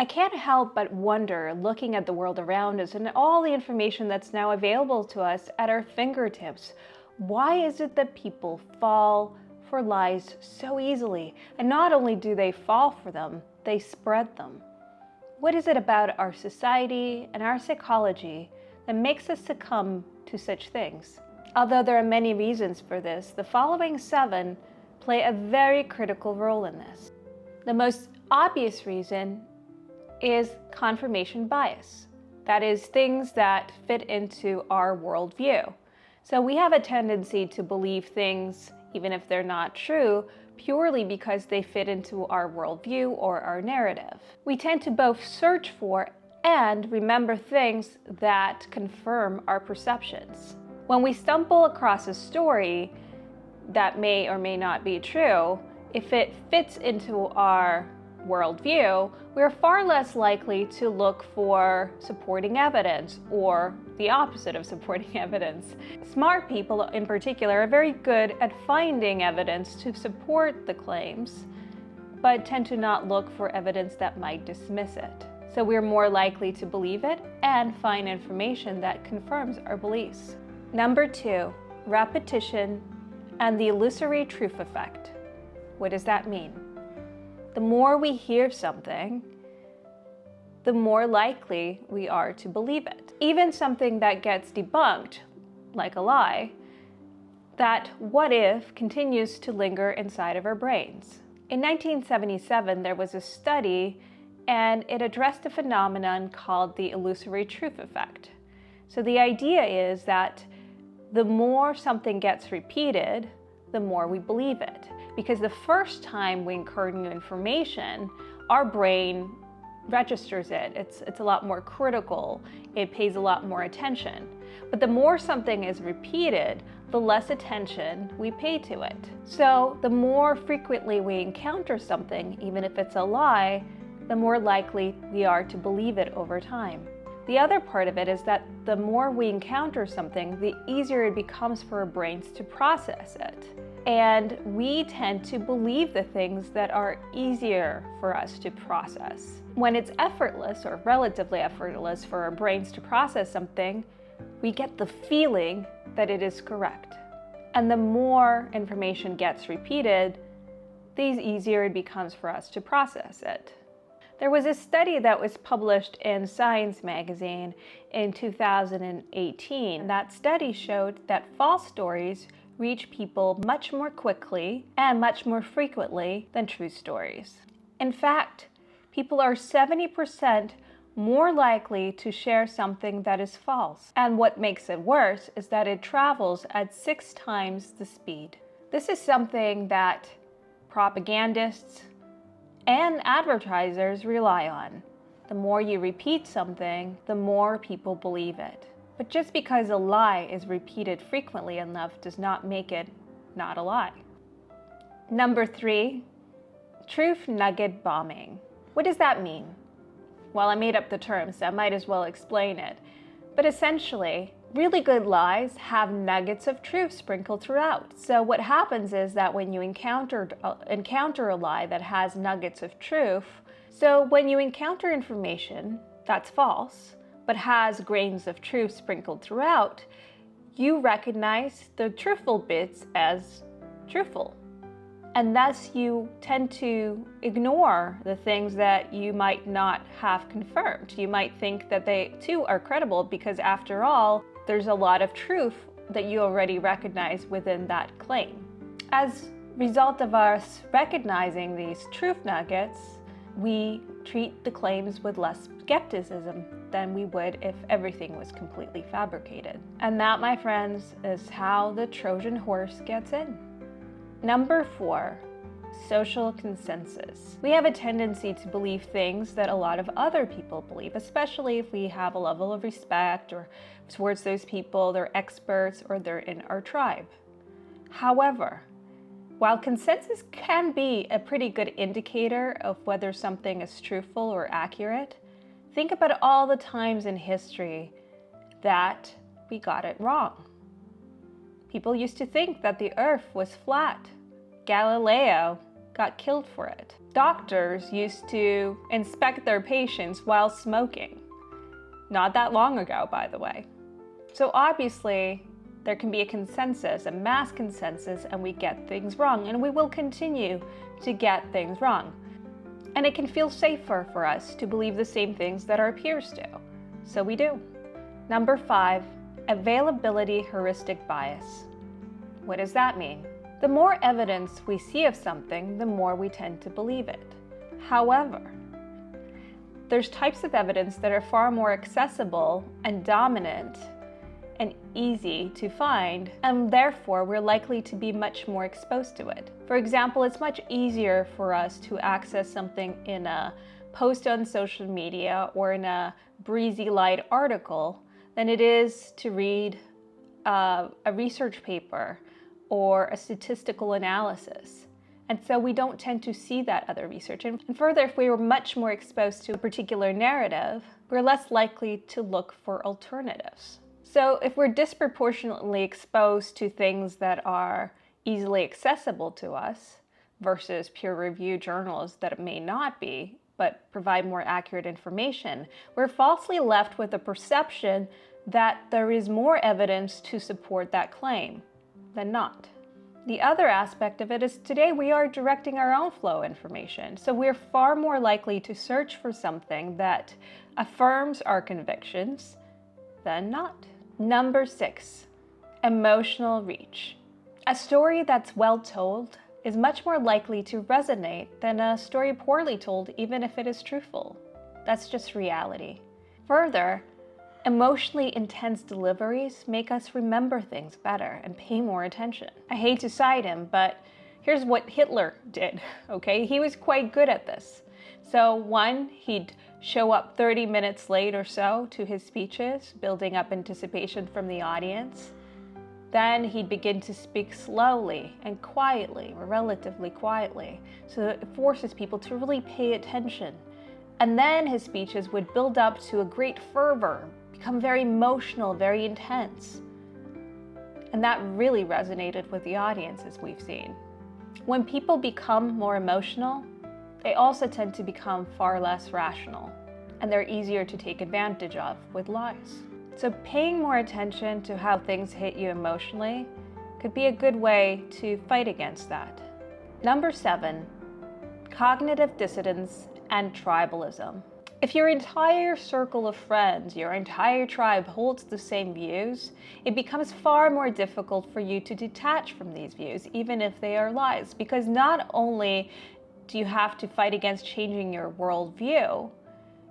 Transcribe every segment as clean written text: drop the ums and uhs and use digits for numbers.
I can't help but wonder, looking at the world around us and all the information that's now available to us at our fingertips, why is it that people fall for lies so easily? And not only do they fall for them, they spread them. What is it about our society and our psychology that makes us succumb to such things? Although there are many reasons for this, the following 7 play a very critical role in this. The most obvious reason is confirmation bias. That is, things that fit into our worldview. So we have a tendency to believe things, even if they're not true, purely because they fit into our worldview or our narrative. We tend to both search for and remember things that confirm our perceptions. When we stumble across a story that may or may not be true, if it fits into our worldview, we're far less likely to look for supporting evidence or the opposite of supporting evidence. Smart people in particular are very good at finding evidence to support the claims, but tend to not look for evidence that might dismiss it. So we're more likely to believe it and find information that confirms our beliefs. Number 2, repetition and the illusory truth effect. What does that mean? The more we hear something, the more likely we are to believe it. Even something that gets debunked, like a lie, that what if continues to linger inside of our brains. In 1977, there was a study and it addressed a phenomenon called the illusory truth effect. So the idea is that the more something gets repeated, the more we believe it. Because the first time we incur new information, our brain registers it. It's a lot more critical. It pays a lot more attention. But the more something is repeated, the less attention we pay to it. So the more frequently we encounter something, even if it's a lie, the more likely we are to believe it over time. The other part of it is that the more we encounter something, the easier it becomes for our brains to process it. And we tend to believe the things that are easier for us to process. When it's effortless or relatively effortless for our brains to process something, we get the feeling that it is correct. And the more information gets repeated, the easier it becomes for us to process it. There was a study that was published in Science magazine in 2018. That study showed that false stories reach people much more quickly and much more frequently than true stories. In fact, people are 70% more likely to share something that is false. And what makes it worse is that it travels at 6 times the speed. This is something that propagandists and advertisers rely on. The more you repeat something, the more people believe it. But just because a lie is repeated frequently enough does not make it not a lie. Number 3, truth nugget bombing. What does that mean? Well, I made up the term, so I might as well explain it. But essentially, really good lies have nuggets of truth sprinkled throughout. So what happens is that when you encounter a lie that has nuggets of truth, so when you encounter information that's false, but has grains of truth sprinkled throughout, you recognize the truthful bits as truthful. And thus you tend to ignore the things that you might not have confirmed. You might think that they too are credible because after all, there's a lot of truth that you already recognize within that claim. As a result of us recognizing these truth nuggets, we treat the claims with less skepticism than we would if everything was completely fabricated. And that, my friends, is how the Trojan horse gets in. Number 4, social consensus. We have a tendency to believe things that a lot of other people believe, especially if we have a level of respect or towards those people, they're experts or they're in our tribe. However, while consensus can be a pretty good indicator of whether something is truthful or accurate, think about all the times in history that we got it wrong. People used to think that the earth was flat. Galileo got killed for it. Doctors used to inspect their patients while smoking. Not that long ago, by the way. So obviously, there can be a consensus, a mass consensus, and we get things wrong, and we will continue to get things wrong. And it can feel safer for us to believe the same things that our peers do. So we do. Number 5, availability heuristic bias. What does that mean? The more evidence we see of something, the more we tend to believe it. However, there's types of evidence that are far more accessible and dominant and easy to find, and therefore we're likely to be much more exposed to it. For example, it's much easier for us to access something in a post on social media or in a breezy light article than it is to read a research paper or a statistical analysis. And so we don't tend to see that other research. And further, if we were much more exposed to a particular narrative, we're less likely to look for alternatives. So if we're disproportionately exposed to things that are easily accessible to us versus peer-reviewed journals that may not be, but provide more accurate information, we're falsely left with a perception that there is more evidence to support that claim than not. The other aspect of it is today we are directing our own flow of information. So we're far more likely to search for something that affirms our convictions than not. Number 6, emotional reach. A story that's well told is much more likely to resonate than a story poorly told, even if it is truthful. That's just reality. Further, emotionally intense deliveries make us remember things better and pay more attention. I hate to cite him, but here's what Hitler did, okay? He was quite good at this. So one, he'd show up 30 minutes late or so to his speeches, building up anticipation from the audience. Then he'd begin to speak slowly and quietly, or relatively quietly, so that it forces people to really pay attention. And then his speeches would build up to a great fervor, become very emotional, very intense. And that really resonated with the audience, as we've seen. When people become more emotional, they also tend to become far less rational, and they're easier to take advantage of with lies. So paying more attention to how things hit you emotionally could be a good way to fight against that. Number 7, cognitive dissonance and tribalism. If your entire circle of friends, your entire tribe holds the same views, it becomes far more difficult for you to detach from these views, even if they are lies, because not only do you have to fight against changing your worldview,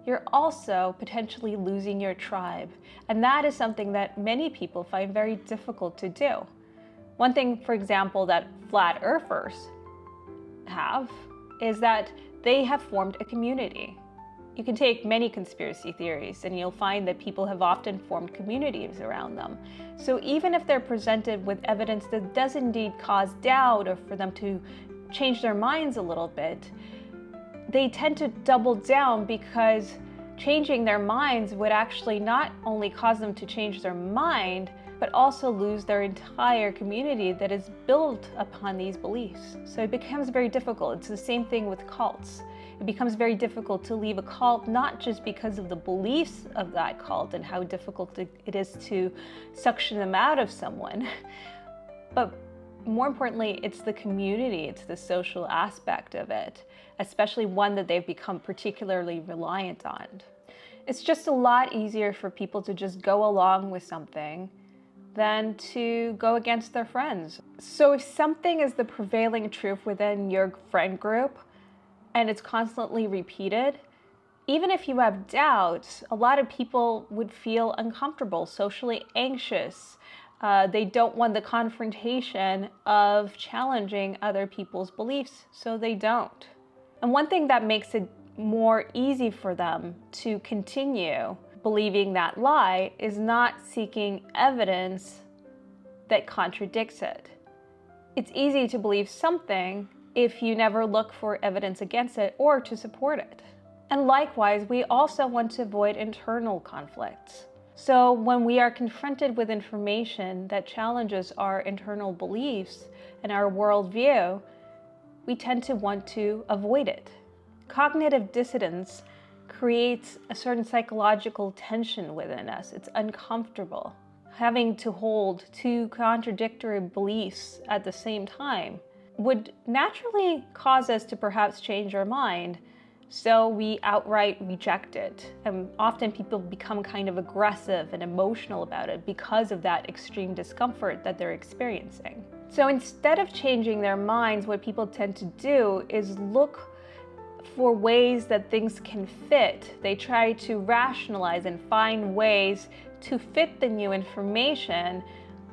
you're also potentially losing your tribe. And that is something that many people find very difficult to do. One thing, for example, that flat earthers have is that they have formed a community. You can take many conspiracy theories and you'll find that people have often formed communities around them. So even if they're presented with evidence that does indeed cause doubt or for them to change their minds a little bit, they tend to double down because changing their minds would actually not only cause them to change their mind, but also lose their entire community that is built upon these beliefs. So it becomes very difficult. It's the same thing with cults. It becomes very difficult to leave a cult, not just because of the beliefs of that cult and how difficult it is to suction them out of someone, but more importantly, it's the community, it's the social aspect of it, especially one that they've become particularly reliant on. It's just a lot easier for people to just go along with something than to go against their friends. So if something is the prevailing truth within your friend group and it's constantly repeated, even if you have doubts, a lot of people would feel uncomfortable, socially anxious. They don't want the confrontation of challenging other people's beliefs, so they don't. And one thing that makes it more easy for them to continue believing that lie is not seeking evidence that contradicts it. It's easy to believe something if you never look for evidence against it or to support it. And likewise, we also want to avoid internal conflicts. So when we are confronted with information that challenges our internal beliefs and our worldview, we tend to want to avoid it. Cognitive dissonance creates a certain psychological tension within us. It's uncomfortable. Having to hold two contradictory beliefs at the same time would naturally cause us to perhaps change our mind, so we outright reject it. And often people become kind of aggressive and emotional about it because of that extreme discomfort that they're experiencing. So instead of changing their minds, what people tend to do is look for ways that things can fit. They try to rationalize and find ways to fit the new information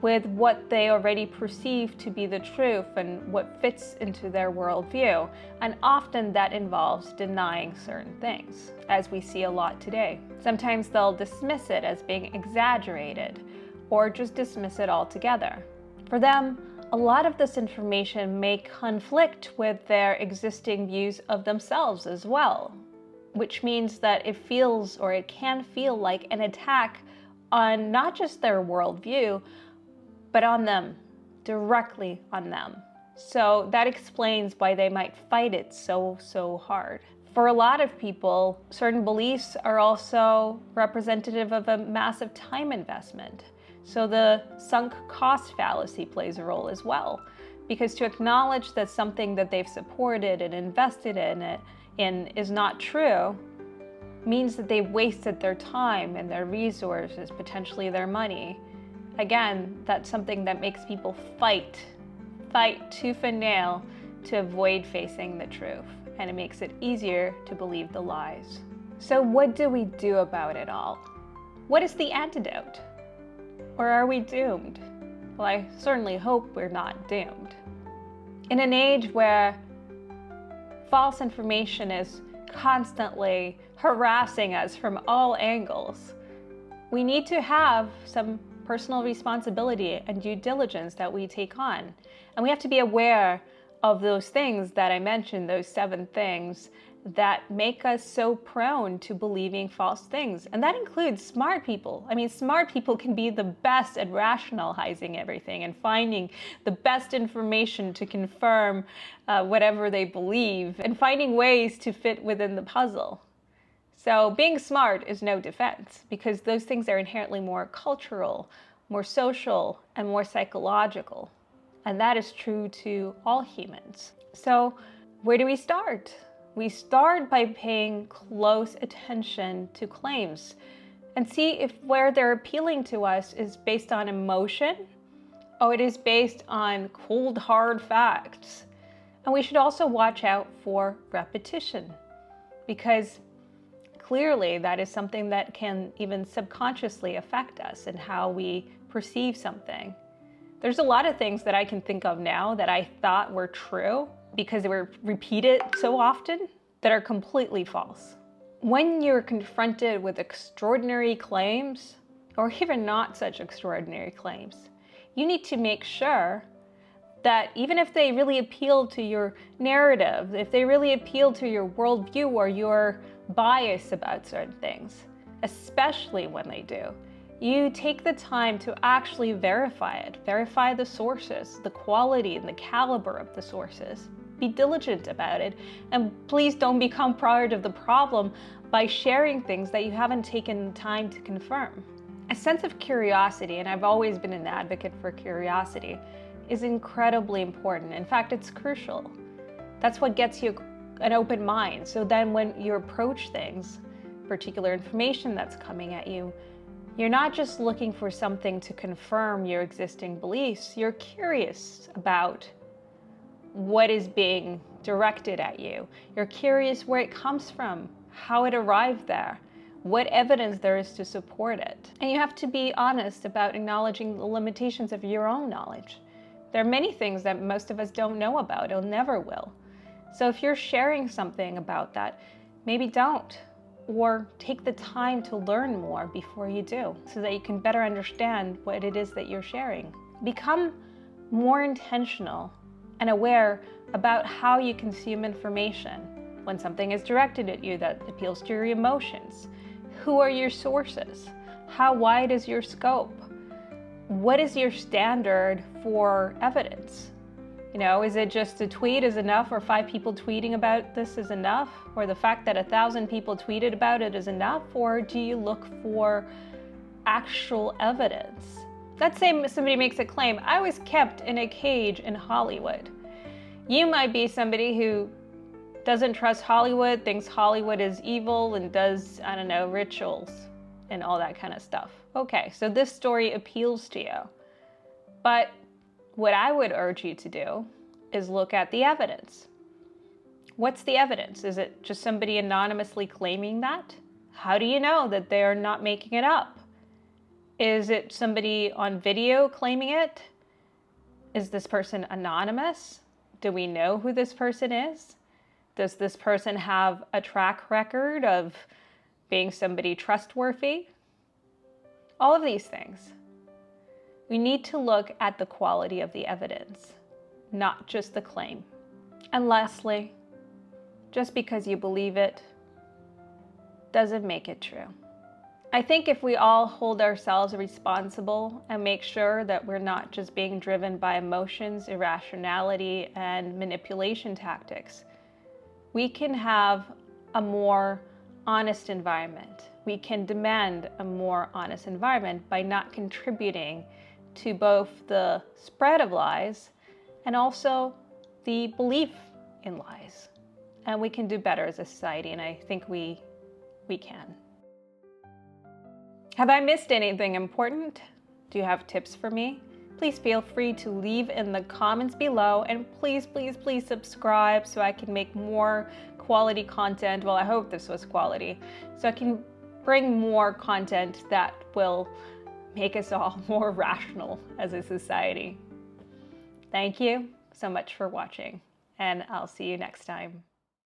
with what they already perceive to be the truth and what fits into their worldview. And often that involves denying certain things, as we see a lot today. Sometimes they'll dismiss it as being exaggerated or just dismiss it altogether. For them, a lot of this information may conflict with their existing views of themselves as well, which means that it feels, or it can feel like, an attack on not just their worldview, but on them, directly on them. So that explains why they might fight it so hard. For a lot of people, certain beliefs are also representative of a massive time investment. So the sunk cost fallacy plays a role as well, because to acknowledge that something that they've supported and invested in is not true means that they've wasted their time and their resources, potentially their money. Again, that's something that makes people fight tooth and nail to avoid facing the truth, and it makes it easier to believe the lies. So what do we do about it all? What is the antidote? Or are we doomed? Well, I certainly hope we're not doomed. In an age where false information is constantly harassing us from all angles, we need to have some personal responsibility and due diligence that we take on. And we have to be aware of those things that I mentioned, those 7 things that make us so prone to believing false things. And that includes smart people. I mean, smart people can be the best at rationalizing everything and finding the best information to confirm whatever they believe and finding ways to fit within the puzzle. So being smart is no defense, because those things are inherently more cultural, more social, and more psychological. And that is true to all humans. So where do we start? We start by paying close attention to claims and see if where they're appealing to us is based on emotion or it is based on cold, hard facts. And we should also watch out for repetition, because clearly that is something that can even subconsciously affect us and how we perceive something. There's a lot of things that I can think of now that I thought were true because they were repeated so often that are completely false. When you're confronted with extraordinary claims, or even not such extraordinary claims, you need to make sure that even if they really appeal to your narrative, if they really appeal to your worldview or your bias about certain things, especially when they do, you take the time to actually verify it, verify the sources, the quality and the caliber of the sources. Be diligent about it, and please don't become part of the problem by sharing things that you haven't taken time to confirm. A sense of curiosity, and I've always been an advocate for curiosity, is incredibly important. In fact, it's crucial. That's what gets you an open mind. So then when you approach things, particular information that's coming at you, you're not just looking for something to confirm your existing beliefs, you're curious about what is being directed at you. You're curious where it comes from, how it arrived there, what evidence there is to support it. And you have to be honest about acknowledging the limitations of your own knowledge. There are many things that most of us don't know about or never will. So if you're sharing something about that, maybe don't, or take the time to learn more before you do, so that you can better understand what it is that you're sharing. Become more intentional and aware about how you consume information. When something is directed at you that appeals to your emotions, who are your sources? How wide is your scope? What is your standard for evidence? You know, is it just a tweet is enough, or 5 people tweeting about this is enough, or the fact that 1,000 people tweeted about it is enough, or do you look for actual evidence? Let's say somebody makes a claim, I was kept in a cage in Hollywood. You might be somebody who doesn't trust Hollywood, thinks Hollywood is evil, and does, I don't know, rituals and all that kind of stuff. Okay, so this story appeals to you. But what I would urge you to do is look at the evidence. What's the evidence? Is it just somebody anonymously claiming that? How do you know that they're not making it up? Is it somebody on video claiming it? Is this person anonymous? Do we know who this person is? Does this person have a track record of being somebody trustworthy? All of these things. We need to look at the quality of the evidence, not just the claim. And lastly, just because you believe it doesn't make it true. I think if we all hold ourselves responsible and make sure that we're not just being driven by emotions, irrationality, and manipulation tactics, we can have a more honest environment. We can demand a more honest environment by not contributing to both the spread of lies and also the belief in lies. And we can do better as a society, and I think we can. Have I missed anything important? Do you have tips for me? Please feel free to leave in the comments below, and please, please, please subscribe so I can make more quality content. Well, I hope this was quality, so I can bring more content that will make us all more rational as a society. Thank you so much for watching, and I'll see you next time.